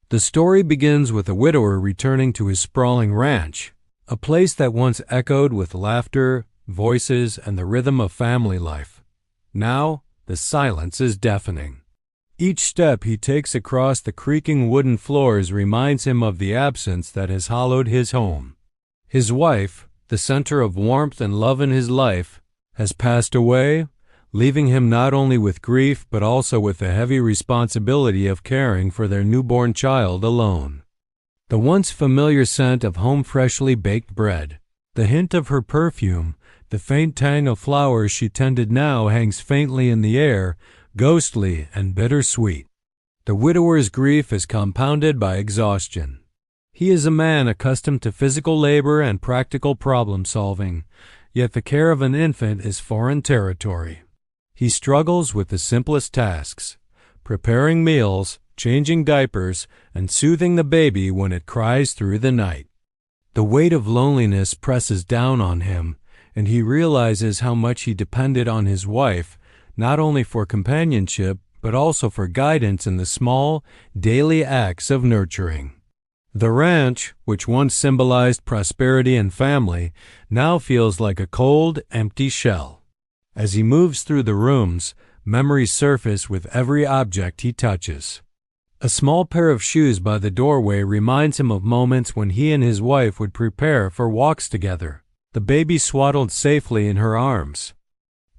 The story begins with a widower returning to his sprawling ranch, a place that once echoed with laughter, voices, and the rhythm of family life. Now, the silence is deafening. Each step he takes across the creaking wooden floors reminds him of the absence that has hollowed his home. His wife, the center of warmth and love in his life, has passed away, leaving him not only with grief but also with the heavy responsibility of caring for their newborn child alone. The once familiar scent of home freshly baked bread, the hint of her perfume, the faint tang of flowers she tended now hangs faintly in the air, ghostly and bittersweet. The widower's grief is compounded by exhaustion. He is a man accustomed to physical labor and practical problem-solving, yet the care of an infant is foreign territory. He struggles with the simplest tasks, preparing meals, changing diapers, and soothing the baby when it cries through the night. The weight of loneliness presses down on him, and he realizes how much he depended on his wife, not only for companionship, but also for guidance in the small, daily acts of nurturing. The ranch, which once symbolized prosperity and family, now feels like a cold, empty shell. As he moves through the rooms, memories surface with every object he touches. A small pair of shoes by the doorway reminds him of moments when he and his wife would prepare for walks together, the baby swaddled safely in her arms.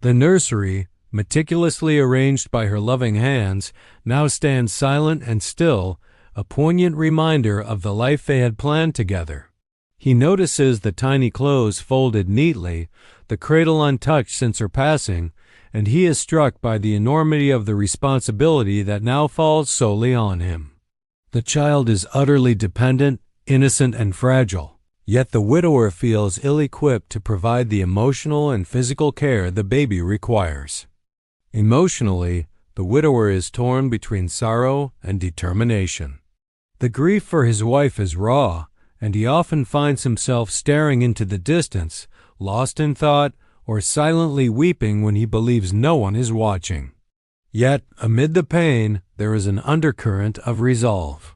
The nursery, meticulously arranged by her loving hands, now stands silent and still, a poignant reminder of the life they had planned together. He notices the tiny clothes folded neatly, the cradle untouched since her passing, and he is struck by the enormity of the responsibility that now falls solely on him. The child is utterly dependent, innocent, and fragile, yet the widower feels ill-equipped to provide the emotional and physical care the baby requires. Emotionally, the widower is torn between sorrow and determination. The grief for his wife is raw, and he often finds himself staring into the distance, lost in thought, or silently weeping when he believes no one is watching. Yet, amid the pain, there is an undercurrent of resolve.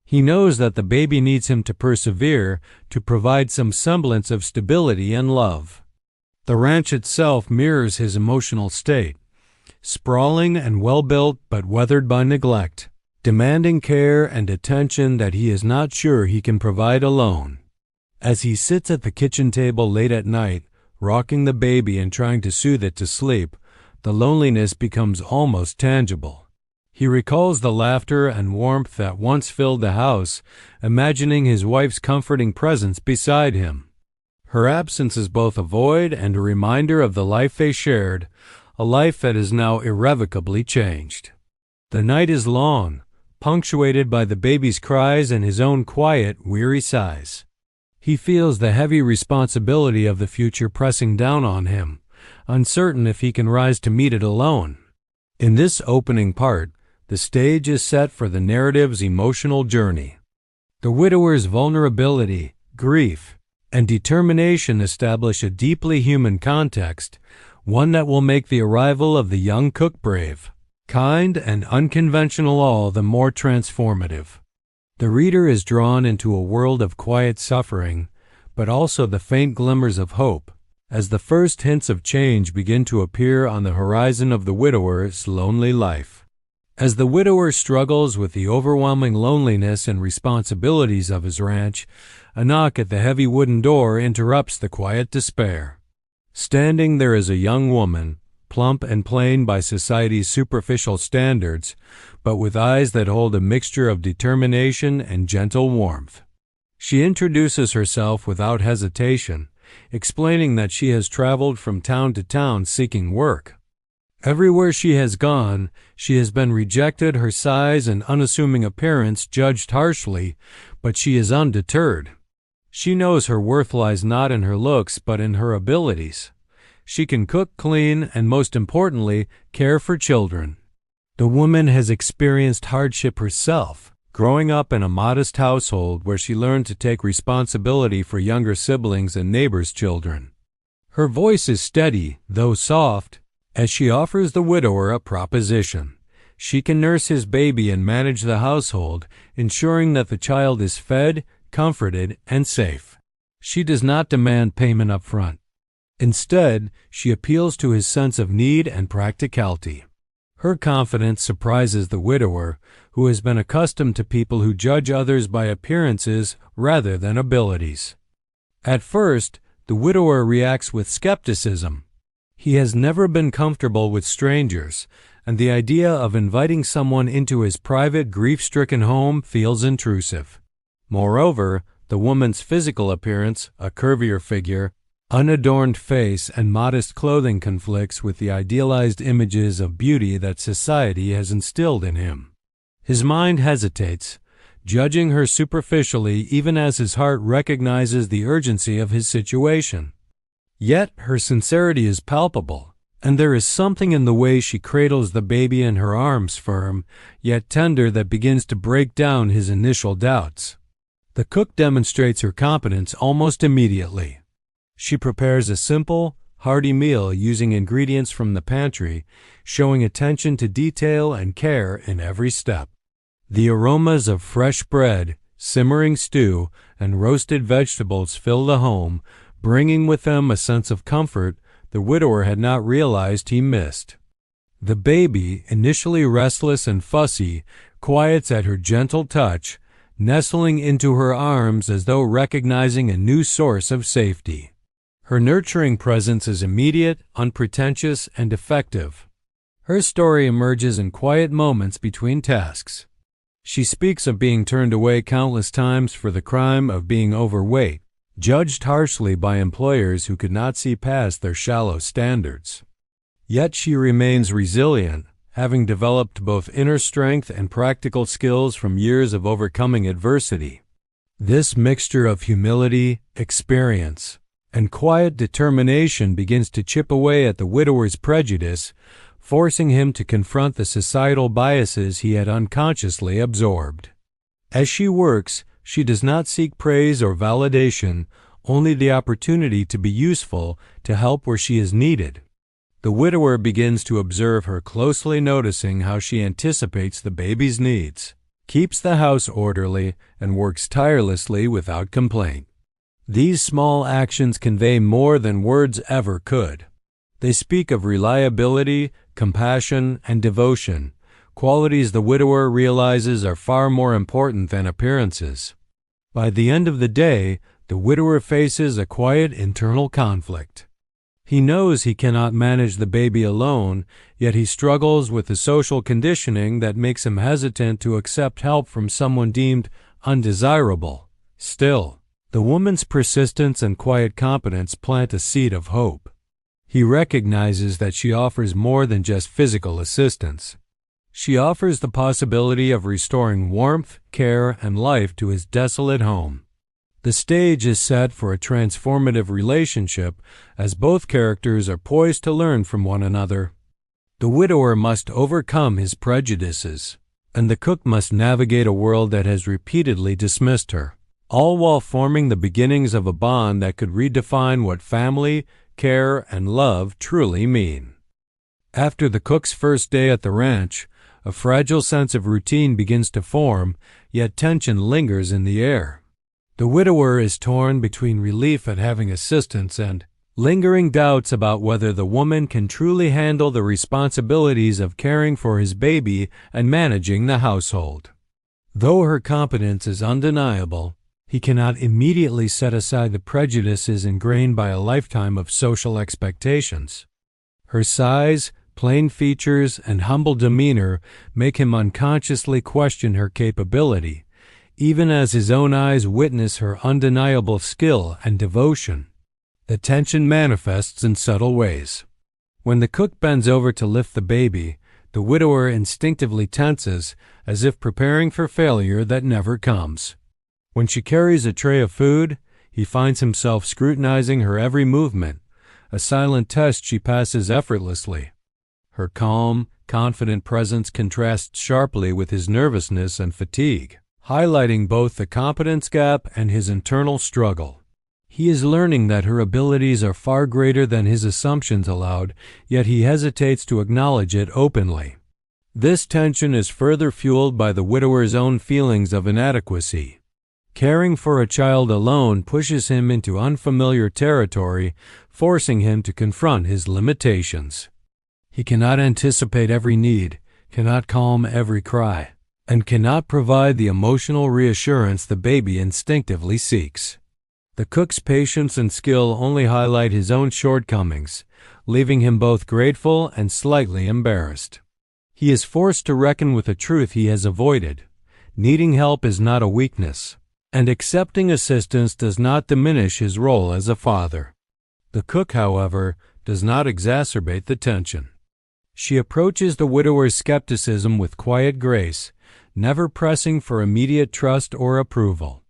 He knows that the baby needs him to persevere, to provide some semblance of stability and love. The ranch itself mirrors his emotional state, sprawling and well-built but weathered by neglect, demanding care and attention that he is not sure he can provide alone. As he sits at the kitchen table late at night, rocking the baby and trying to soothe it to sleep, the loneliness becomes almost tangible. He recalls the laughter and warmth that once filled the house, imagining his wife's comforting presence beside him. Her absence is both a void and a reminder of the life they shared, a life that is now irrevocably changed. The night is long, punctuated by the baby's cries and his own quiet, weary sighs. He feels the heavy responsibility of the future pressing down on him, uncertain if he can rise to meet it alone. In this opening part, the stage is set for the narrative's emotional journey. The widower's vulnerability, grief, and determination establish a deeply human context, one that will make the arrival of the young cook brave, kind, and unconventional all the more transformative. The reader is drawn into a world of quiet suffering, but also the faint glimmers of hope, as the first hints of change begin to appear on the horizon of the widower's lonely life. As the widower struggles with the overwhelming loneliness and responsibilities of his ranch, a knock at the heavy wooden door interrupts the quiet despair. Standing there is a young woman, plump and plain by society's superficial standards, but with eyes that hold a mixture of determination and gentle warmth. She introduces herself without hesitation, explaining that she has traveled from town to town seeking work. Everywhere she has gone, she has been rejected, her size and unassuming appearance judged harshly, but she is undeterred. She knows her worth lies not in her looks but in her abilities. She can cook, clean, and most importantly, care for children. The woman has experienced hardship herself, growing up in a modest household where she learned to take responsibility for younger siblings and neighbors' children. Her voice is steady, though soft, as she offers the widower a proposition, she can nurse his baby and manage the household, ensuring that the child is fed, comforted, and safe. She does not demand payment up front. Instead, she appeals to his sense of need and practicality. Her confidence surprises the widower, who has been accustomed to people who judge others by appearances rather than abilities. At first, the widower reacts with skepticism. He has never been comfortable with strangers, and the idea of inviting someone into his private, grief-stricken home feels intrusive. Moreover, the woman's physical appearance, a curvier figure, unadorned face, and modest clothing conflicts with the idealized images of beauty that society has instilled in him. His mind hesitates, judging her superficially even as his heart recognizes the urgency of his situation. Yet her sincerity is palpable, and there is something in the way she cradles the baby in her arms firm, yet tender, that begins to break down his initial doubts. The cook demonstrates her competence almost immediately. She prepares a simple, hearty meal using ingredients from the pantry, showing attention to detail and care in every step. The aromas of fresh bread, simmering stew, and roasted vegetables fill the home, bringing with them a sense of comfort the widower had not realized he missed. The baby, initially restless and fussy, quiets at her gentle touch, nestling into her arms as though recognizing a new source of safety. Her nurturing presence is immediate, unpretentious, and effective. Her story emerges in quiet moments between tasks. She speaks of being turned away countless times for the crime of being overweight, judged harshly by employers who could not see past their shallow standards. Yet she remains resilient, having developed both inner strength and practical skills from years of overcoming adversity. This mixture of humility, experience, and quiet determination begins to chip away at the widower's prejudice, forcing him to confront the societal biases he had unconsciously absorbed. As she works, she does not seek praise or validation, only the opportunity to be useful, to help where she is needed. The widower begins to observe her closely, noticing how she anticipates the baby's needs, keeps the house orderly, and works tirelessly without complaint. These small actions convey more than words ever could. They speak of reliability, compassion, and devotion, qualities the widower realizes are far more important than appearances. By the end of the day, the widower faces a quiet internal conflict. He knows he cannot manage the baby alone, yet he struggles with the social conditioning that makes him hesitant to accept help from someone deemed undesirable. Still, the woman's persistence and quiet competence plant a seed of hope. He recognizes that she offers more than just physical assistance. She offers the possibility of restoring warmth, care, and life to his desolate home. The stage is set for a transformative relationship as both characters are poised to learn from one another. The widower must overcome his prejudices, and the cook must navigate a world that has repeatedly dismissed her, all while forming the beginnings of a bond that could redefine what family, care, and love truly mean. After the cook's first day at the ranch, a fragile sense of routine begins to form, yet tension lingers in the air. The widower is torn between relief at having assistance and lingering doubts about whether the woman can truly handle the responsibilities of caring for his baby and managing the household. Though her competence is undeniable, he cannot immediately set aside the prejudices ingrained by a lifetime of social expectations. Her size, plain features, and humble demeanor make him unconsciously question her capability, even as his own eyes witness her undeniable skill and devotion. The tension manifests in subtle ways. When the cook bends over to lift the baby, the widower instinctively tenses, as if preparing for failure that never comes. When she carries a tray of food, he finds himself scrutinizing her every movement, a silent test she passes effortlessly. Her calm, confident presence contrasts sharply with his nervousness and fatigue, highlighting both the competence gap and his internal struggle. He is learning that her abilities are far greater than his assumptions allowed, yet he hesitates to acknowledge it openly. This tension is further fueled by the widower's own feelings of inadequacy. Caring for a child alone pushes him into unfamiliar territory, forcing him to confront his limitations. He cannot anticipate every need, cannot calm every cry, and cannot provide the emotional reassurance the baby instinctively seeks. The cook's patience and skill only highlight his own shortcomings, leaving him both grateful and slightly embarrassed. He is forced to reckon with a truth he has avoided. Needing help is not a weakness, and accepting assistance does not diminish his role as a father. The cook, however, does not exacerbate the tension. She approaches the widower's skepticism with quiet grace, never pressing for immediate trust or approval.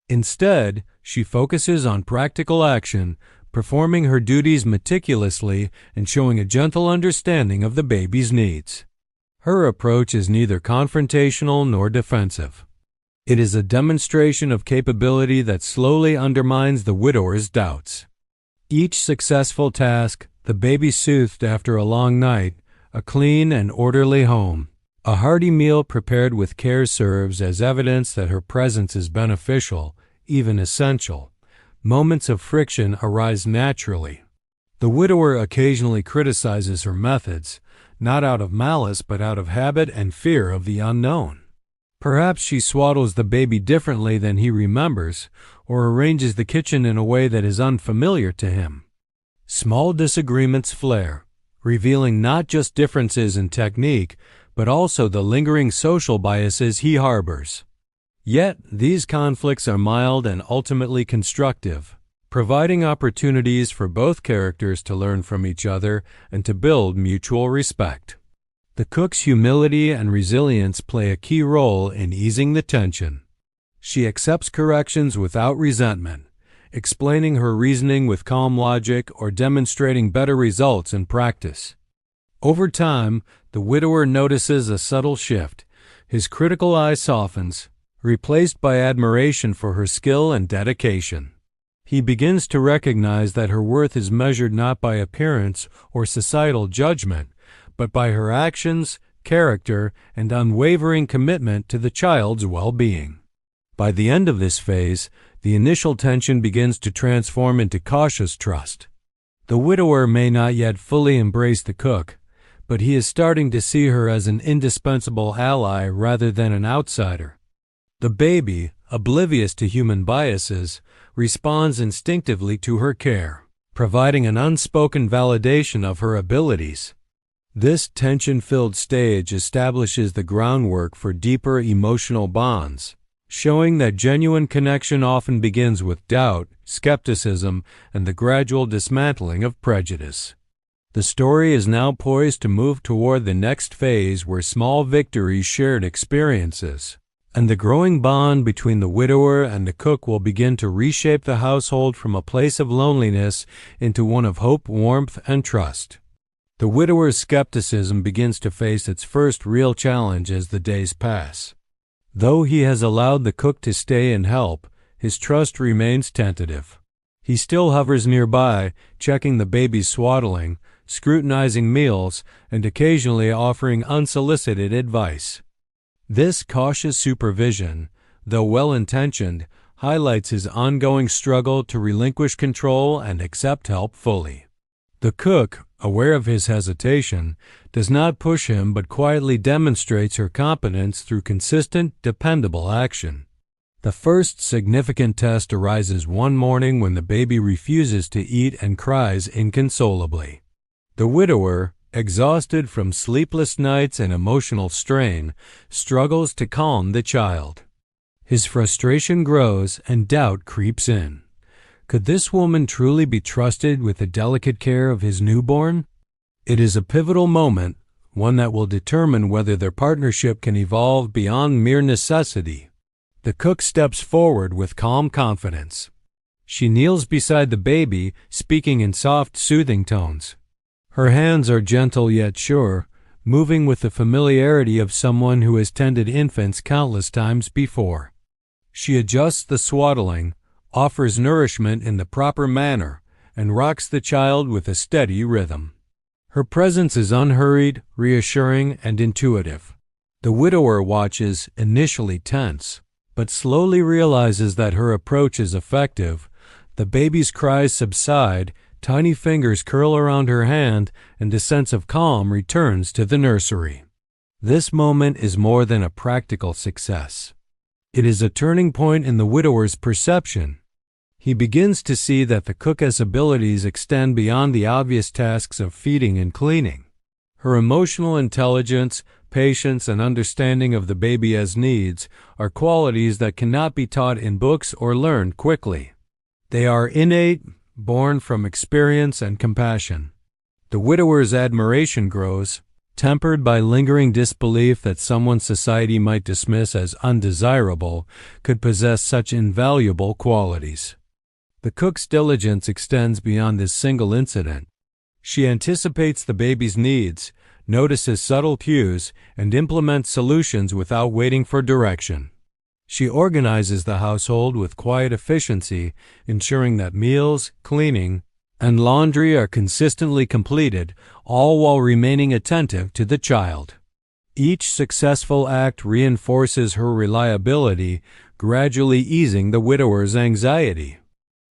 Instead, she focuses on practical action, performing her duties meticulously and showing a gentle understanding of the baby's needs. Her approach is neither confrontational nor defensive. It is a demonstration of capability that slowly undermines the widower's doubts. Each successful task, the baby soothed after a long night, a clean and orderly home, a hearty meal prepared with care serves as evidence that her presence is beneficial, even essential. Moments of friction arise naturally. The widower occasionally criticizes her methods, not out of malice but out of habit and fear of the unknown. Perhaps she swaddles the baby differently than he remembers, or arranges the kitchen in a way that is unfamiliar to him. Small disagreements flare, revealing not just differences in technique, but also the lingering social biases he harbors. Yet, these conflicts are mild and ultimately constructive, providing opportunities for both characters to learn from each other and to build mutual respect. The cook's humility and resilience play a key role in easing the tension. She accepts corrections without resentment, explaining her reasoning with calm logic or demonstrating better results in practice. Over time, the widower notices a subtle shift. His critical eye softens, replaced by admiration for her skill and dedication. He begins to recognize that her worth is measured not by appearance or societal judgment, but by her actions, character, and unwavering commitment to the child's well-being. By the end of this phase, the initial tension begins to transform into cautious trust. The widower may not yet fully embrace the cook, but he is starting to see her as an indispensable ally rather than an outsider. The baby, oblivious to human biases, responds instinctively to her care, providing an unspoken validation of her abilities. This tension-filled stage establishes the groundwork for deeper emotional bonds, showing that genuine connection often begins with doubt, skepticism, and the gradual dismantling of prejudice. The story is now poised to move toward the next phase where small victories shared experiences, and the growing bond between the widower and the cook will begin to reshape the household from a place of loneliness into one of hope, warmth, and trust. The widower's skepticism begins to face its first real challenge as the days pass. Though he has allowed the cook to stay and help, his trust remains tentative. He still hovers nearby, checking the baby's swaddling, scrutinizing meals, and occasionally offering unsolicited advice. This cautious supervision, though well-intentioned, highlights his ongoing struggle to relinquish control and accept help fully. The cook, aware of his hesitation, does not push him but quietly demonstrates her competence through consistent, dependable action. The first significant test arises one morning when the baby refuses to eat and cries inconsolably. The widower, exhausted from sleepless nights and emotional strain, struggles to calm the child. His frustration grows and doubt creeps in. Could this woman truly be trusted with the delicate care of his newborn? It is a pivotal moment, one that will determine whether their partnership can evolve beyond mere necessity. The cook steps forward with calm confidence. She kneels beside the baby, speaking in soft, soothing tones. Her hands are gentle yet sure, moving with the familiarity of someone who has tended infants countless times before. She adjusts the swaddling, offers nourishment in the proper manner, and rocks the child with a steady rhythm. Her presence is unhurried, reassuring, and intuitive. The widower watches, initially tense, but slowly realizes that her approach is effective. The baby's cries subside, tiny fingers curl around her hand, and a sense of calm returns to the nursery. This moment is more than a practical success. It is a turning point in the widower's perception. He begins to see that the cook's abilities extend beyond the obvious tasks of feeding and cleaning. Her emotional intelligence, patience, and understanding of the baby's needs are qualities that cannot be taught in books or learned quickly. They are innate, born from experience and compassion. The widower's admiration grows, tempered by lingering disbelief that someone society might dismiss as undesirable could possess such invaluable qualities. The cook's diligence extends beyond this single incident. She anticipates the baby's needs, notices subtle cues, and implements solutions without waiting for direction. She organizes the household with quiet efficiency, ensuring that meals, cleaning, and laundry are consistently completed, all while remaining attentive to the child. Each successful act reinforces her reliability, gradually easing the widower's anxiety.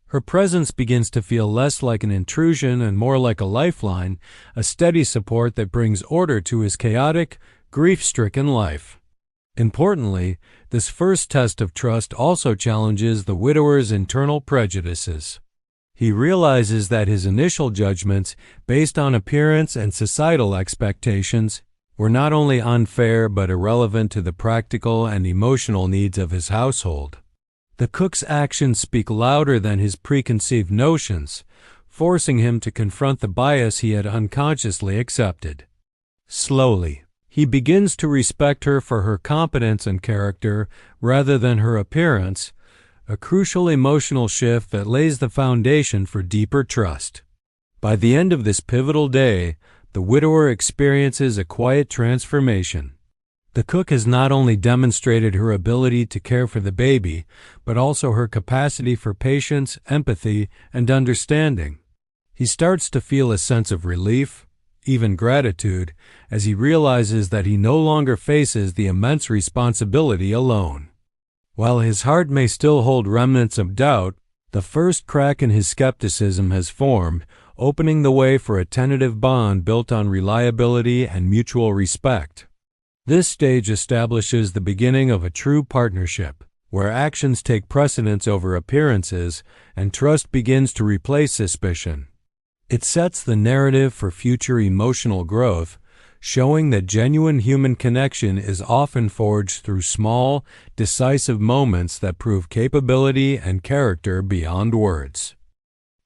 Her presence begins to feel less like an intrusion and more like a lifeline, a steady support that brings order to his chaotic, grief-stricken life. Importantly, this first test of trust also challenges the widower's internal prejudices. He realizes that his initial judgments, based on appearance and societal expectations, were not only unfair but irrelevant to the practical and emotional needs of his household. The cook's actions speak louder than his preconceived notions, forcing him to confront the bias he had unconsciously accepted. Slowly, he begins to respect her for her competence and character rather than her appearance, a crucial emotional shift that lays the foundation for deeper trust. By the end of this pivotal day, the widower experiences a quiet transformation. The cook has not only demonstrated her ability to care for the baby, but also her capacity for patience, empathy, and understanding. He starts to feel a sense of relief, even gratitude, as he realizes that he no longer faces the immense responsibility alone. While his heart may still hold remnants of doubt, the first crack in his skepticism has formed, opening the way for a tentative bond built on reliability and mutual respect. This stage establishes the beginning of a true partnership, where actions take precedence over appearances and trust begins to replace suspicion. It sets the narrative for future emotional growth, showing that genuine human connection is often forged through small, decisive moments that prove capability and character beyond words.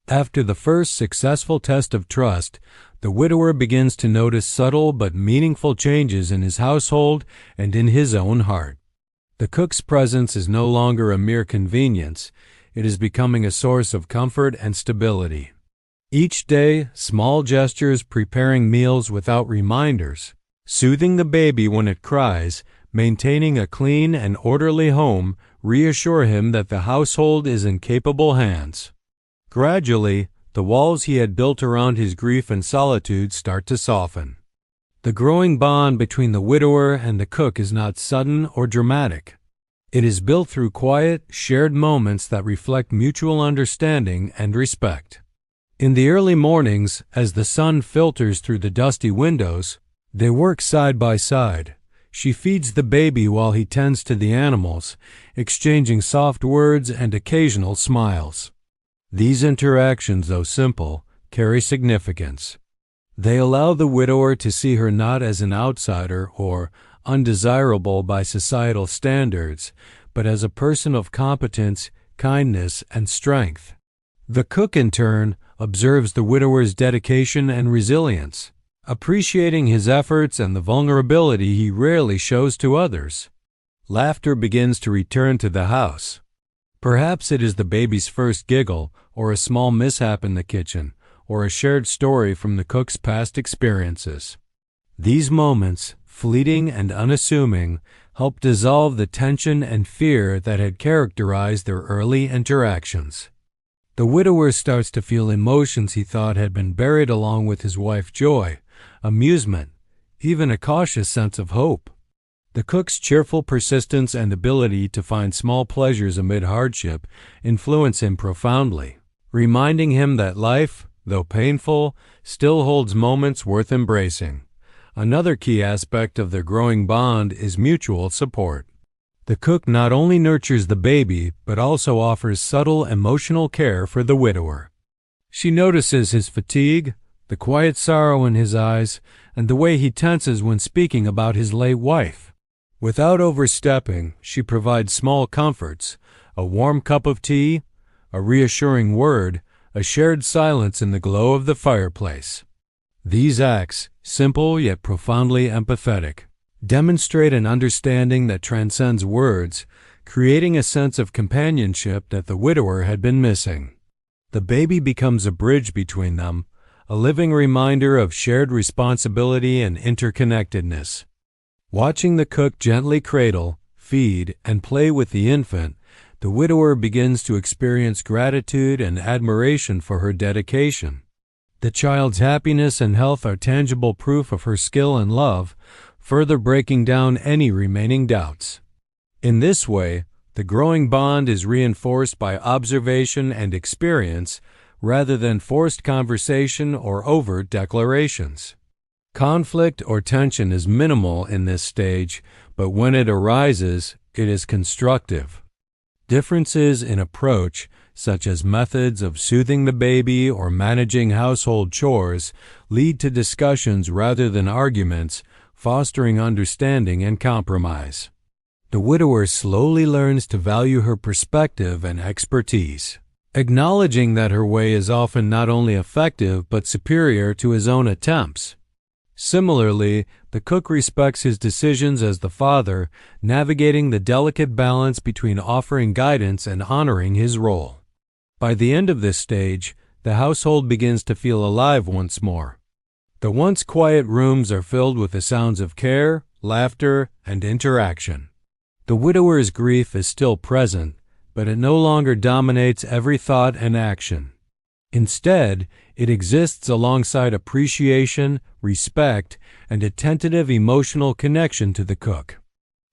After the first successful test of trust, the widower begins to notice subtle but meaningful changes in his household and in his own heart. The cook's presence is no longer a mere convenience, it is becoming a source of comfort and stability. Each day, small gestures, preparing meals without reminders, soothing the baby when it cries, maintaining a clean and orderly home reassure him that the household is in capable hands. Gradually, the walls he had built around his grief and solitude start to soften. The growing bond between the widower and the cook is not sudden or dramatic. It is built through quiet, shared moments that reflect mutual understanding and respect. In the early mornings, as the sun filters through the dusty windows, they work side by side. She feeds the baby while he tends to the animals, exchanging soft words and occasional smiles. These interactions, though simple, carry significance. They allow the widower to see her not as an outsider or undesirable by societal standards, but as a person of competence, kindness, and strength. The cook, in turn, observes the widower's dedication and resilience, appreciating his efforts and the vulnerability he rarely shows to others. Laughter begins to return to the house. Perhaps it is the baby's first giggle, or a small mishap in the kitchen, or a shared story from the cook's past experiences. These moments, fleeting and unassuming, help dissolve the tension and fear that had characterized their early interactions. The widower starts to feel emotions he thought had been buried along with his wife's joy, amusement, even a cautious sense of hope. The cook's cheerful persistence and ability to find small pleasures amid hardship influence him profoundly, reminding him that life, though painful, still holds moments worth embracing. Another key aspect of their growing bond is mutual support. The cook not only nurtures the baby, but also offers subtle emotional care for the widower. She notices his fatigue, the quiet sorrow in his eyes, and the way he tenses when speaking about his late wife. Without overstepping, she provides small comforts, a warm cup of tea, a reassuring word, a shared silence in the glow of the fireplace. These acts, simple yet profoundly empathetic, demonstrate an understanding that transcends words, creating a sense of companionship that the widower had been missing. The baby becomes a bridge between them, a living reminder of shared responsibility and interconnectedness. Watching the cook gently cradle, feed, and play with the infant, the widower begins to experience gratitude and admiration for her dedication. The child's happiness and health are tangible proof of her skill and love, further breaking down any remaining doubts. In this way, the growing bond is reinforced by observation and experience rather than forced conversation or overt declarations. Conflict or tension is minimal in this stage, but when it arises, it is constructive. Differences in approach, such as methods of soothing the baby or managing household chores, lead to discussions rather than arguments, fostering understanding and compromise. The widower slowly learns to value her perspective and expertise, acknowledging that her way is often not only effective but superior to his own attempts. Similarly, the cook respects his decisions as the father, navigating the delicate balance between offering guidance and honoring his role. By the end of this stage, the household begins to feel alive once more. The once quiet rooms are filled with the sounds of care, laughter, and interaction. The widower's grief is still present, but it no longer dominates every thought and action. Instead, it exists alongside appreciation, respect, and a tentative emotional connection to the cook.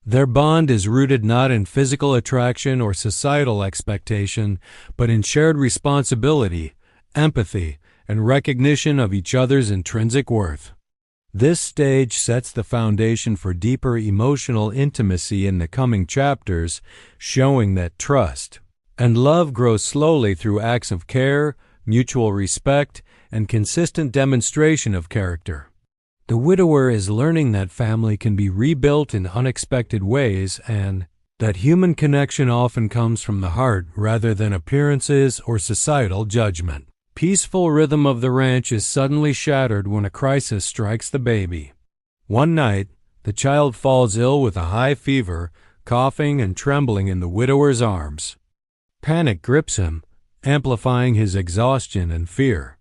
Their bond is rooted not in physical attraction or societal expectation, but in shared responsibility, empathy, and recognition of each other's intrinsic worth. This stage sets the foundation for deeper emotional intimacy in the coming chapters, showing that trust and love grow slowly through acts of care, mutual respect, and consistent demonstration of character. The widower is learning that family can be rebuilt in unexpected ways and that human connection often comes from the heart rather than appearances or societal judgment. Peaceful rhythm of the ranch is suddenly shattered when a crisis strikes the baby. One night, the child falls ill with a high fever, coughing and trembling in the widower's arms. Panic grips him, amplifying his exhaustion and fear.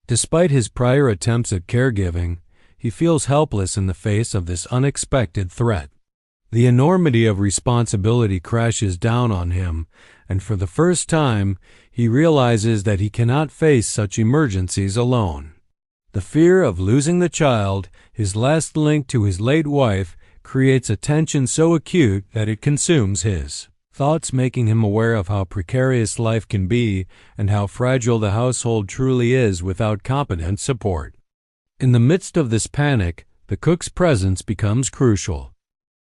Despite his prior attempts at caregiving, he feels helpless in the face of this unexpected threat. The enormity of responsibility crashes down on him, and for the first time, he realizes that he cannot face such emergencies alone. The fear of losing the child, his last link to his late wife, creates a tension so acute that it consumes his thoughts, making him aware of how precarious life can be and how fragile the household truly is without competent support. In the midst of this panic, the cook's presence becomes crucial.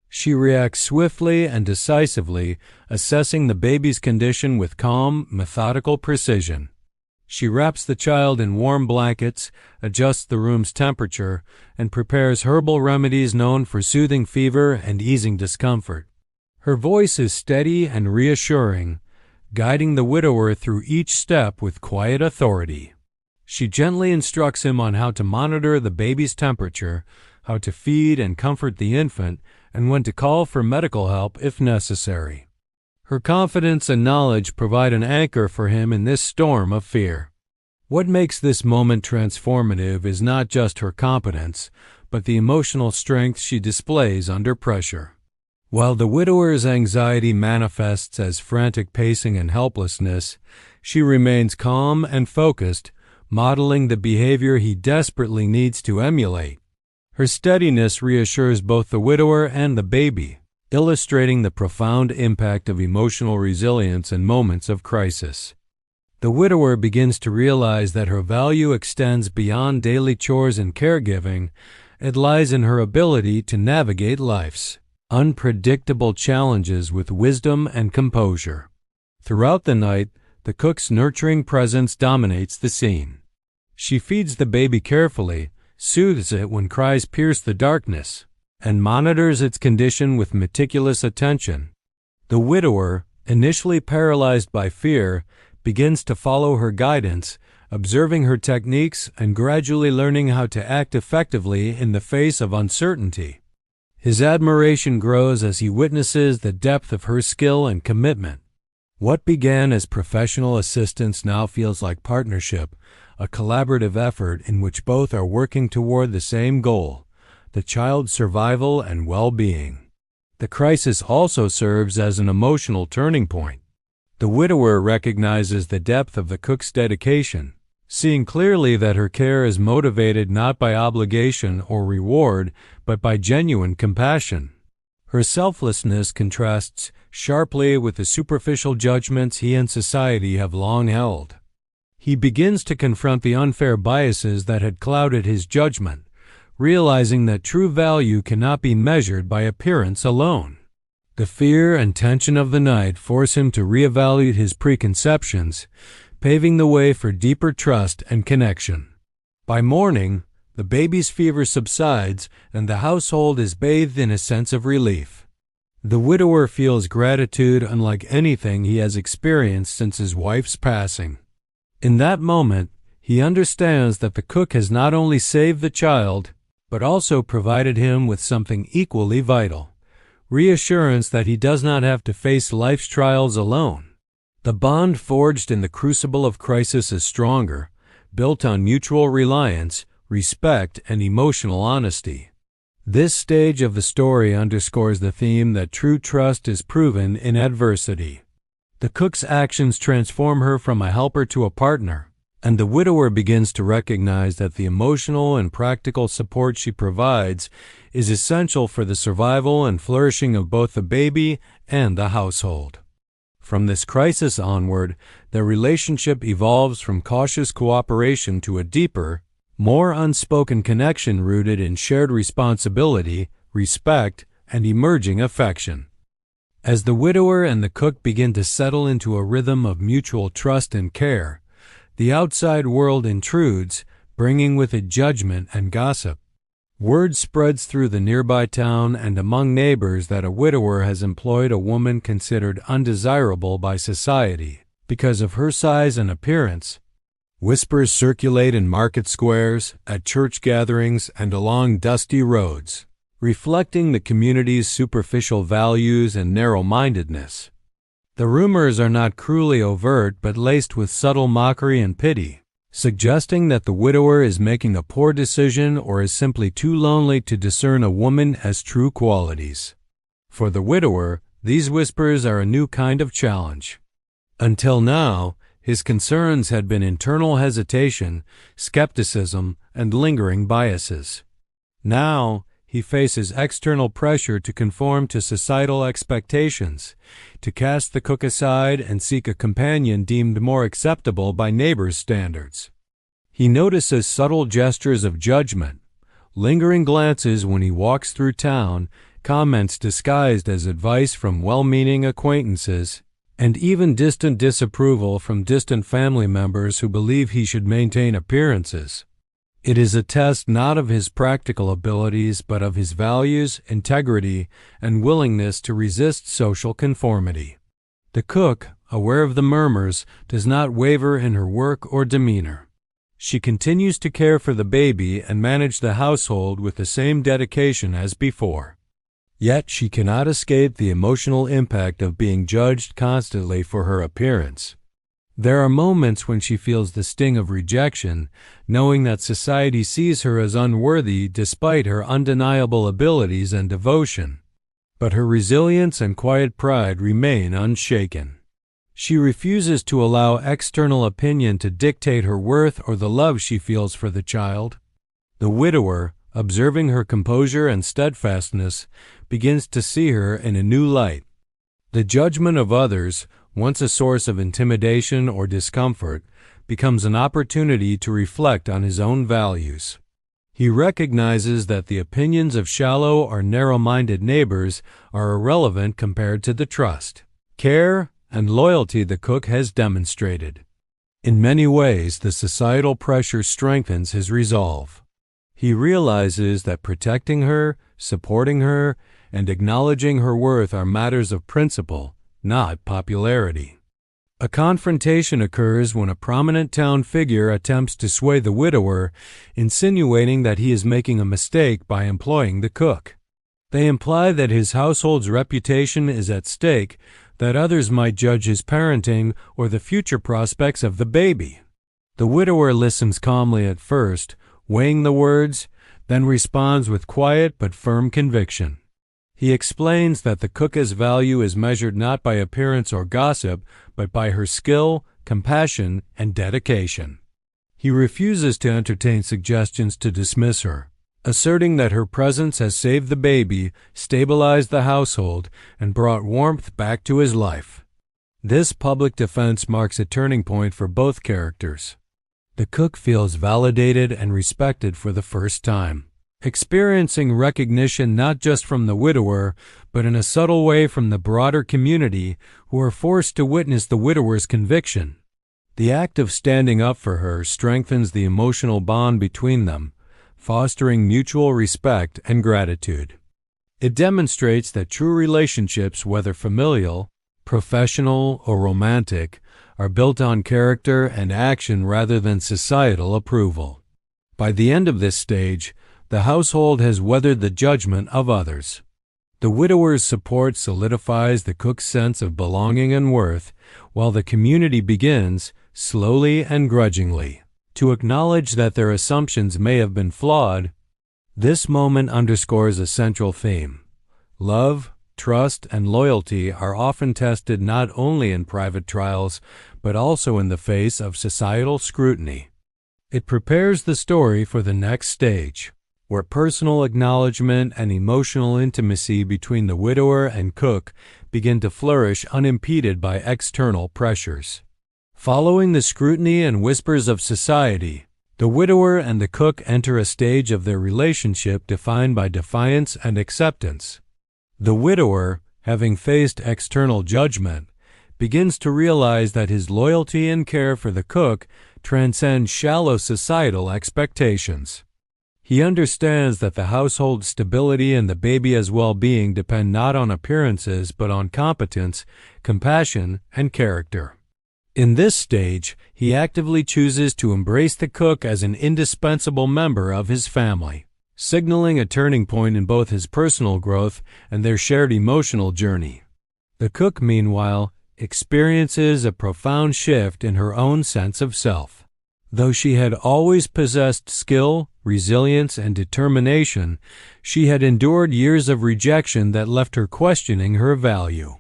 She reacts swiftly and decisively, assessing the baby's condition with calm, methodical precision. She wraps the child in warm blankets, adjusts the room's temperature, and prepares herbal remedies known for soothing fever and easing discomfort. Her voice is steady and reassuring, guiding the widower through each step with quiet authority. She gently instructs him on how to monitor the baby's temperature, how to feed and comfort the infant, and when to call for medical help if necessary. Her confidence and knowledge provide an anchor for him in this storm of fear. What makes this moment transformative is not just her competence, but the emotional strength she displays under pressure. While the widower's anxiety manifests as frantic pacing and helplessness, she remains calm and focused, modeling the behavior he desperately needs to emulate. Her steadiness reassures both the widower and the baby, illustrating the profound impact of emotional resilience in moments of crisis. The widower begins to realize that her value extends beyond daily chores and caregiving. It lies in her ability to navigate life's unpredictable challenges with wisdom and composure. Throughout the night, the cook's nurturing presence dominates the scene. She feeds the baby carefully, soothes it when cries pierce the darkness, and monitors its condition with meticulous attention. The widower, initially paralyzed by fear, begins to follow her guidance, observing her techniques and gradually learning how to act effectively in the face of uncertainty. His admiration grows as he witnesses the depth of her skill and commitment. What began as professional assistance now feels like partnership, a collaborative effort in which both are working toward the same goal, the child's survival and well-being. The crisis also serves as an emotional turning point. The widower recognizes the depth of the cook's dedication, seeing clearly that her care is motivated not by obligation or reward, but by genuine compassion. Her selflessness contrasts sharply with the superficial judgments he and society have long held. He begins to confront the unfair biases that had clouded his judgment, realizing that true value cannot be measured by appearance alone. The fear and tension of the night force him to reevaluate his preconceptions, paving the way for deeper trust and connection. By morning, the baby's fever subsides and the household is bathed in a sense of relief. The widower feels gratitude unlike anything he has experienced since his wife's passing. In that moment, he understands that the cook has not only saved the child, but also provided him with something equally vital: reassurance that he does not have to face life's trials alone. The bond forged in the crucible of crisis is stronger, built on mutual reliance, respect, and emotional honesty. This stage of the story underscores the theme that true trust is proven in adversity. The cook's actions transform her from a helper to a partner, and the widower begins to recognize that the emotional and practical support she provides is essential for the survival and flourishing of both the baby and the household. From this crisis onward, their relationship evolves from cautious cooperation to a deeper, more unspoken connection rooted in shared responsibility, respect, and emerging affection. As the widower and the cook begin to settle into a rhythm of mutual trust and care, the outside world intrudes, bringing with it judgment and gossip. Word spreads through the nearby town and among neighbors that a widower has employed a woman considered undesirable by society because of her size and appearance. Whispers circulate in market squares, at church gatherings, and along dusty roads, reflecting the community's superficial values and narrow-mindedness. The rumors are not cruelly overt but laced with subtle mockery and pity, suggesting that the widower is making a poor decision or is simply too lonely to discern a woman as true qualities. For the widower, these whispers are a new kind of challenge. Until now, his concerns had been internal hesitation, skepticism, and lingering biases. Now, he faces external pressure to conform to societal expectations, to cast the cook aside and seek a companion deemed more acceptable by neighbors' standards. He notices subtle gestures of judgment, lingering glances when he walks through town, comments disguised as advice from well-meaning acquaintances, and even distant disapproval from distant family members who believe he should maintain appearances. It is a test not of his practical abilities but of his values, integrity, and willingness to resist social conformity. The cook, aware of the murmurs, does not waver in her work or demeanor. She continues to care for the baby and manage the household with the same dedication as before. Yet she cannot escape the emotional impact of being judged constantly for her appearance. There are moments when she feels the sting of rejection, knowing that society sees her as unworthy despite her undeniable abilities and devotion. But her resilience and quiet pride remain unshaken. She refuses to allow external opinion to dictate her worth or the love she feels for the child. The widower, observing her composure and steadfastness, begins to see her in a new light. The judgment of others, once a source of intimidation or discomfort, becomes an opportunity to reflect on his own values. He recognizes that the opinions of shallow or narrow-minded neighbors are irrelevant compared to the trust, care, and loyalty the cook has demonstrated. In many ways, the societal pressure strengthens his resolve. He realizes that protecting her, supporting her, and acknowledging her worth are matters of principle, not popularity. A confrontation occurs when a prominent town figure attempts to sway the widower, insinuating that he is making a mistake by employing the cook. They imply that his household's reputation is at stake, that others might judge his parenting or the future prospects of the baby. The widower listens calmly at first, weighing the words, then responds with quiet but firm conviction. He explains that the cook's value is measured not by appearance or gossip, but by her skill, compassion, and dedication. He refuses to entertain suggestions to dismiss her, asserting that her presence has saved the baby, stabilized the household, and brought warmth back to his life. This public defense marks a turning point for both characters. The cook feels validated and respected for the first time, experiencing recognition not just from the widower, but in a subtle way from the broader community, who are forced to witness the widower's conviction. The act of standing up for her strengthens the emotional bond between them, fostering mutual respect and gratitude. It demonstrates that true relationships, whether familial, professional, or romantic, are built on character and action rather than societal approval. By the end of this stage, the household has weathered the judgment of others. The widower's support solidifies the cook's sense of belonging and worth, while the community begins, slowly and grudgingly, to acknowledge that their assumptions may have been flawed. This moment underscores a central theme. Love, trust, and loyalty are often tested not only in private trials, but also in the face of societal scrutiny. It prepares the story for the next stage, where personal acknowledgement and emotional intimacy between the widower and cook begin to flourish unimpeded by external pressures. Following the scrutiny and whispers of society, the widower and the cook enter a stage of their relationship defined by defiance and acceptance. The widower, having faced external judgment, begins to realize that his loyalty and care for the cook transcend shallow societal expectations. He understands that the household's stability and the baby's well-being depend not on appearances but on competence, compassion, and character. In this stage, he actively chooses to embrace the cook as an indispensable member of his family, signaling a turning point in both his personal growth and their shared emotional journey. The cook, meanwhile, experiences a profound shift in her own sense of self. Though she had always possessed skill, resilience, and determination, she had endured years of rejection that left her questioning her value.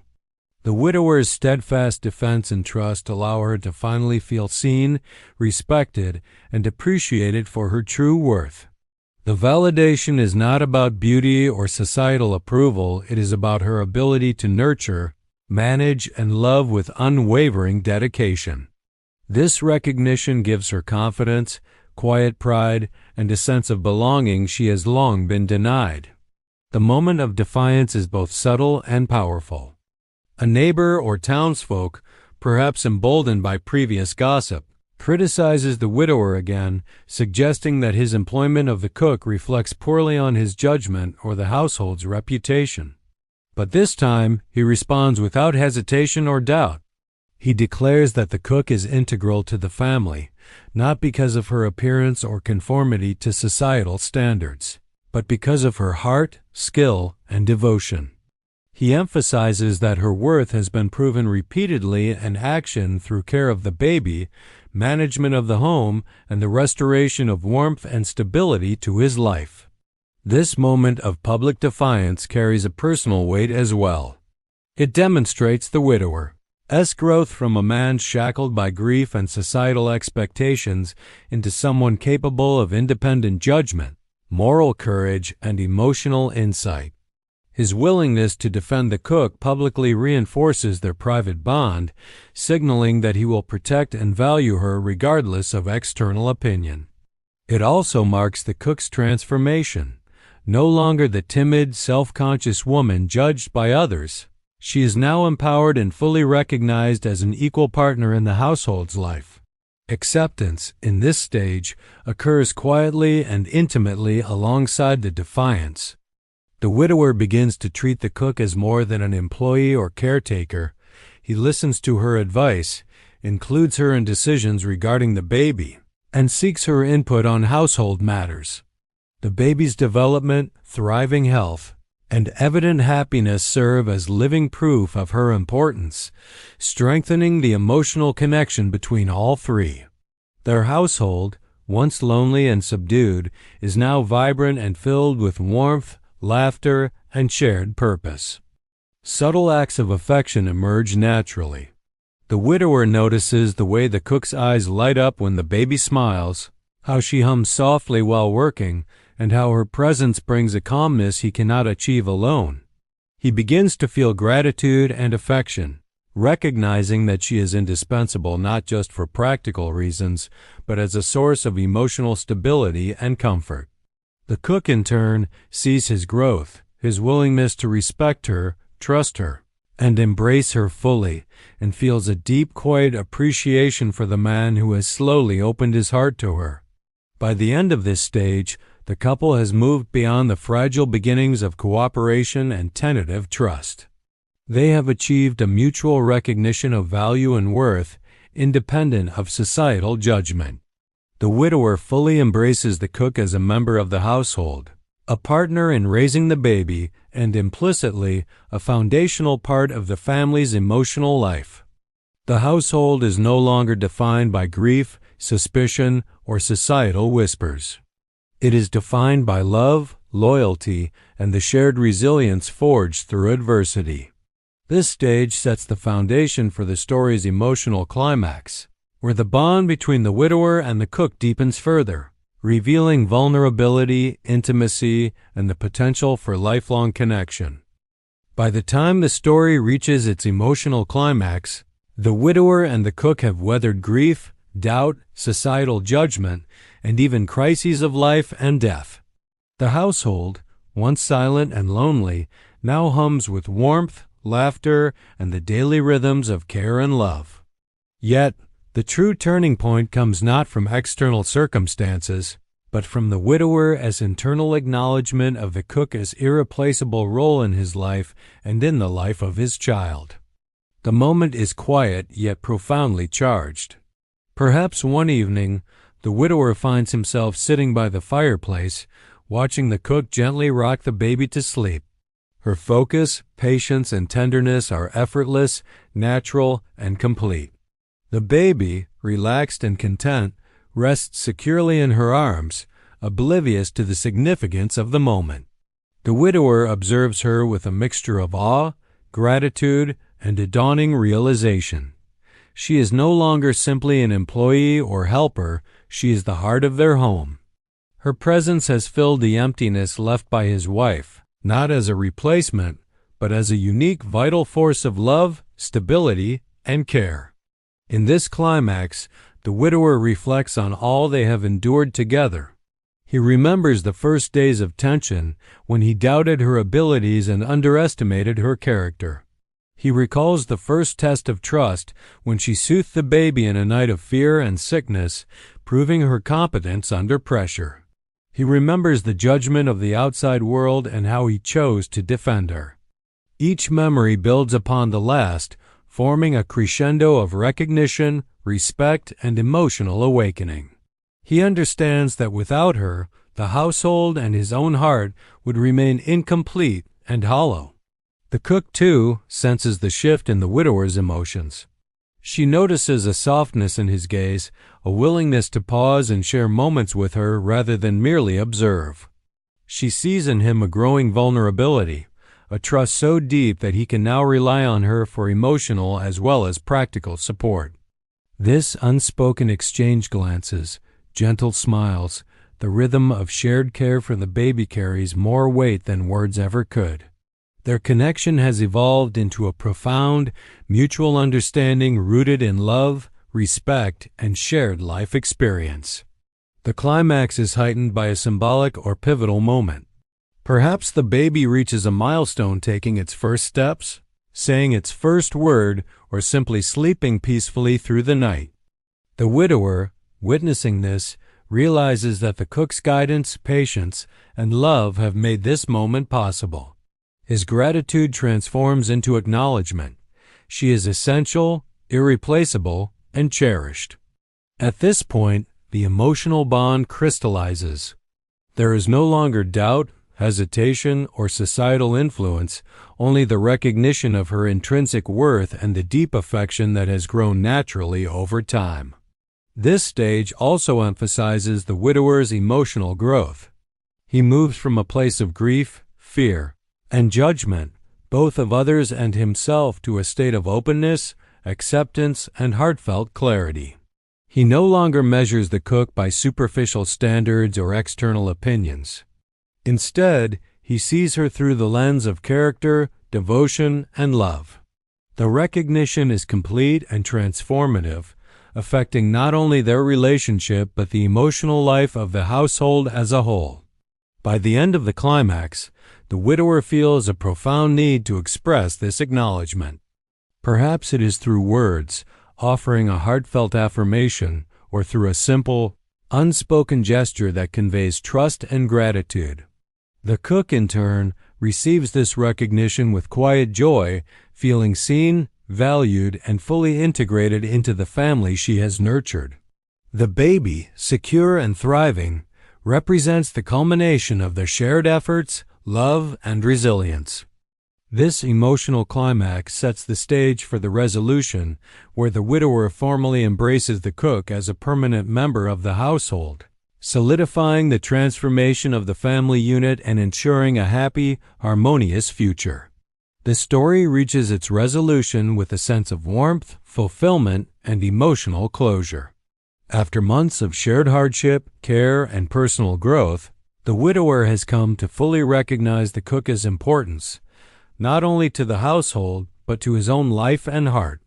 The widower's steadfast defense and trust allow her to finally feel seen, respected, and appreciated for her true worth. The validation is not about beauty or societal approval, it is about her ability to nurture, manage, and love with unwavering dedication. This recognition gives her confidence, quiet pride, and a sense of belonging she has long been denied. The moment of defiance is both subtle and powerful. A neighbor or townsfolk, perhaps emboldened by previous gossip, criticizes the widower again, suggesting that his employment of the cook reflects poorly on his judgment or the household's reputation. But this time, he responds without hesitation or doubt. He declares that the cook is integral to the family, not because of her appearance or conformity to societal standards, but because of her heart, skill, and devotion. He emphasizes that her worth has been proven repeatedly in action through care of the baby, management of the home, and the restoration of warmth and stability to his life. This moment of public defiance carries a personal weight as well. It demonstrates the widower, Growth from a man shackled by grief and societal expectations into someone capable of independent judgment, moral courage, and emotional insight. His willingness to defend the cook publicly reinforces their private bond, signaling that he will protect and value her regardless of external opinion. It also marks the cook's transformation. No longer the timid, self-conscious woman judged by others, she is now empowered and fully recognized as an equal partner in the household's life. Acceptance, in this stage, occurs quietly and intimately alongside the defiance. The widower begins to treat the cook as more than an employee or caretaker. He listens to her advice, includes her in decisions regarding the baby, and seeks her input on household matters. The baby's development, thriving health, and evident happiness serve as living proof of her importance, strengthening the emotional connection between all three. Their household, once lonely and subdued, is now vibrant and filled with warmth, laughter, and shared purpose. Subtle acts of affection emerge naturally. The widower notices the way the cook's eyes light up when the baby smiles, how she hums softly while working, and how her presence brings a calmness he cannot achieve alone. He begins to feel gratitude and affection, recognizing that she is indispensable not just for practical reasons, but as a source of emotional stability and comfort. The cook, in turn, sees his growth, his willingness to respect her, trust her, and embrace her fully, and feels a deep, quiet appreciation for the man who has slowly opened his heart to her. By the end of this stage, the couple has moved beyond the fragile beginnings of cooperation and tentative trust. They have achieved a mutual recognition of value and worth, independent of societal judgment. The widower fully embraces the cook as a member of the household, a partner in raising the baby, and implicitly, a foundational part of the family's emotional life. The household is no longer defined by grief, suspicion, or societal whispers. It is defined by love, loyalty, and the shared resilience forged through adversity. This stage sets the foundation for the story's emotional climax, where the bond between the widower and the cook deepens further, revealing vulnerability, intimacy, and the potential for lifelong connection. By the time the story reaches its emotional climax, the widower and the cook have weathered grief, doubt, societal judgment, and even crises of life and death. The household, once silent and lonely, now hums with warmth, laughter, and the daily rhythms of care and love. Yet, the true turning point comes not from external circumstances, but from the widower as internal acknowledgement of the cook's irreplaceable role in his life and in the life of his child. The moment is quiet yet profoundly charged. Perhaps one evening, the widower finds himself sitting by the fireplace, watching the cook gently rock the baby to sleep. Her focus, patience, and tenderness are effortless, natural, and complete. The baby, relaxed and content, rests securely in her arms, oblivious to the significance of the moment. The widower observes her with a mixture of awe, gratitude, and a dawning realization. She is no longer simply an employee or helper, she is the heart of their home. Her presence has filled the emptiness left by his wife, not as a replacement, but as a unique vital force of love, stability, and care. In this climax, the widower reflects on all they have endured together. He remembers the first days of tension when he doubted her abilities and underestimated her character. He recalls the first test of trust when she soothed the baby in a night of fear and sickness, proving her competence under pressure. He remembers the judgment of the outside world and how he chose to defend her. Each memory builds upon the last, forming a crescendo of recognition, respect, and emotional awakening. He understands that without her, the household and his own heart would remain incomplete and hollow. The cook, too, senses the shift in the widower's emotions. She notices a softness in his gaze, a willingness to pause and share moments with her rather than merely observe. She sees in him a growing vulnerability, a trust so deep that he can now rely on her for emotional as well as practical support. This unspoken exchange glances, gentle smiles, the rhythm of shared care for the baby carries more weight than words ever could. Their connection has evolved into a profound, mutual understanding rooted in love, respect, and shared life experience. The climax is heightened by a symbolic or pivotal moment. Perhaps the baby reaches a milestone, taking its first steps, saying its first word, or simply sleeping peacefully through the night. The widower, witnessing this, realizes that the cook's guidance, patience, and love have made this moment possible. His gratitude transforms into acknowledgement. She is essential, irreplaceable, and cherished. At this point, the emotional bond crystallizes. There is no longer doubt, hesitation, or societal influence, only the recognition of her intrinsic worth and the deep affection that has grown naturally over time. This stage also emphasizes the widower's emotional growth. He moves from a place of grief, fear, and judgment, both of others and himself, to a state of openness, acceptance, and heartfelt clarity. He no longer measures the cook by superficial standards or external opinions. Instead, he sees her through the lens of character, devotion, and love. The recognition is complete and transformative, affecting not only their relationship but the emotional life of the household as a whole. By the end of the climax, the widower feels a profound need to express this acknowledgement. Perhaps it is through words, offering a heartfelt affirmation, or through a simple, unspoken gesture that conveys trust and gratitude. The cook, in turn, receives this recognition with quiet joy, feeling seen, valued, and fully integrated into the family she has nurtured. The baby, secure and thriving, represents the culmination of their shared efforts, love, and resilience. This emotional climax sets the stage for the resolution, where the widower formally embraces the cook as a permanent member of the household, solidifying the transformation of the family unit and ensuring a happy, harmonious future. The story reaches its resolution with a sense of warmth, fulfillment, and emotional closure. After months of shared hardship, care, and personal growth, the widower has come to fully recognize the cook's importance, not only to the household, but to his own life and heart.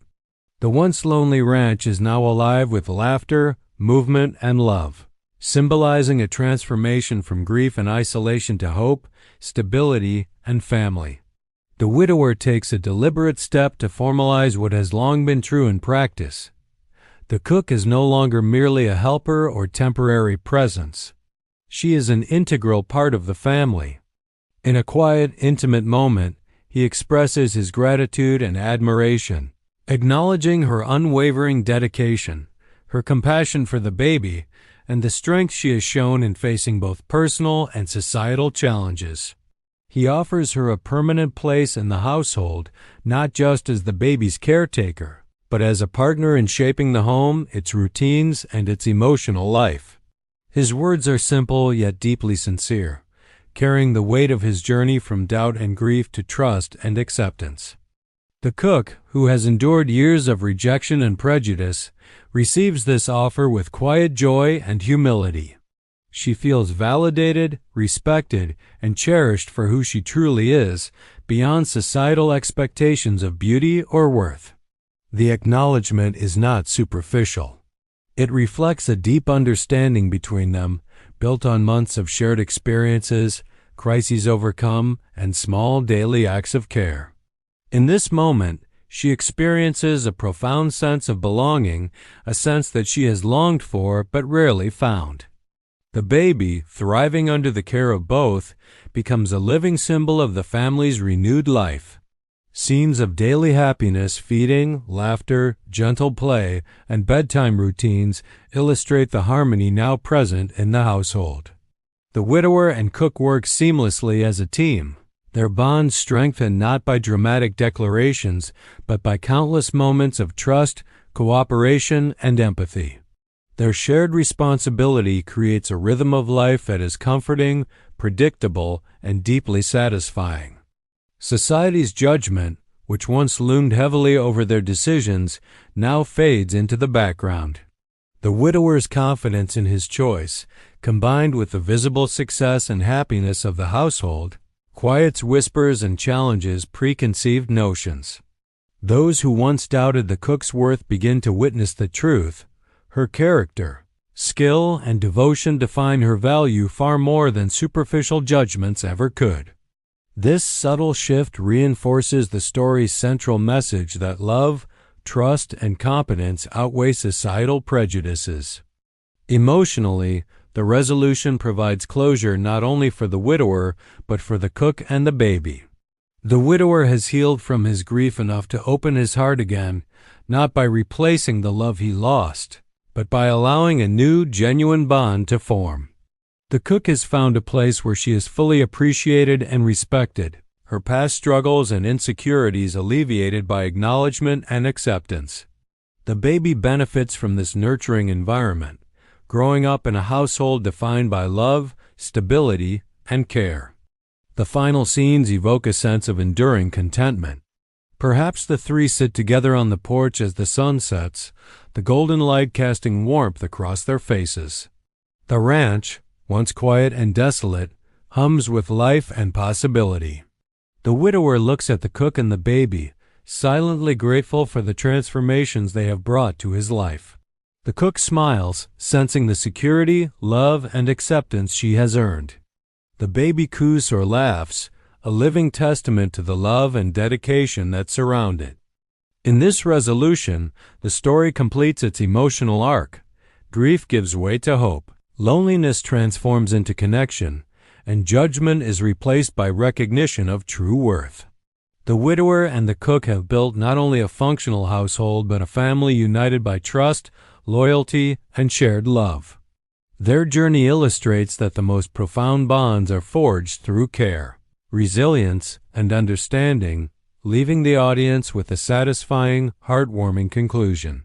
The once lonely ranch is now alive with laughter, movement, and love, symbolizing a transformation from grief and isolation to hope, stability, and family. The widower takes a deliberate step to formalize what has long been true in practice. The cook is no longer merely a helper or temporary presence. She is an integral part of the family. In a quiet, intimate moment, he expresses his gratitude and admiration, acknowledging her unwavering dedication, her compassion for the baby, and the strength she has shown in facing both personal and societal challenges. He offers her a permanent place in the household, not just as the baby's caretaker, but as a partner in shaping the home, its routines, and its emotional life. His words are simple yet deeply sincere, carrying the weight of his journey from doubt and grief to trust and acceptance. The cook, who has endured years of rejection and prejudice, receives this offer with quiet joy and humility. She feels validated, respected, and cherished for who she truly is, beyond societal expectations of beauty or worth. The acknowledgement is not superficial. It reflects a deep understanding between them, built on months of shared experiences, crises overcome, and small daily acts of care. In this moment, she experiences a profound sense of belonging, a sense that she has longed for but rarely found. The baby, thriving under the care of both, becomes a living symbol of the family's renewed life. Scenes of daily happiness, feeding, laughter, gentle play, and bedtime routines illustrate the harmony now present in the household. The widower and cook work seamlessly as a team, their bond strengthened not by dramatic declarations, but by countless moments of trust, cooperation, and empathy. Their shared responsibility creates a rhythm of life that is comforting, predictable, and deeply satisfying. Society's judgment, which once loomed heavily over their decisions, now fades into the background. The widower's confidence in his choice, combined with the visible success and happiness of the household, quiets whispers and challenges preconceived notions. Those who once doubted the cook's worth begin to witness the truth. Her character, skill, and devotion define her value far more than superficial judgments ever could. This subtle shift reinforces the story's central message that love, trust, and competence outweigh societal prejudices. Emotionally, the resolution provides closure not only for the widower, but for the cook and the baby. The widower has healed from his grief enough to open his heart again, not by replacing the love he lost, but by allowing a new, genuine bond to form. The cook has found a place where she is fully appreciated and respected, her past struggles and insecurities alleviated by acknowledgement and acceptance. The baby benefits from this nurturing environment, growing up in a household defined by love, stability, and care. The final scenes evoke a sense of enduring contentment. Perhaps the three sit together on the porch as the sun sets, the golden light casting warmth across their faces. The ranch, once quiet and desolate, hums with life and possibility. The widower looks at the cook and the baby, silently grateful for the transformations they have brought to his life. The cook smiles, sensing the security, love, and acceptance she has earned. The baby coos or laughs, a living testament to the love and dedication that surround it. In this resolution, the story completes its emotional arc. Grief gives way to hope. Loneliness transforms into connection, and judgment is replaced by recognition of true worth. The widower and the cook have built not only a functional household, but a family united by trust, loyalty, and shared love. Their journey illustrates that the most profound bonds are forged through care, resilience, and understanding, leaving the audience with a satisfying, heartwarming conclusion.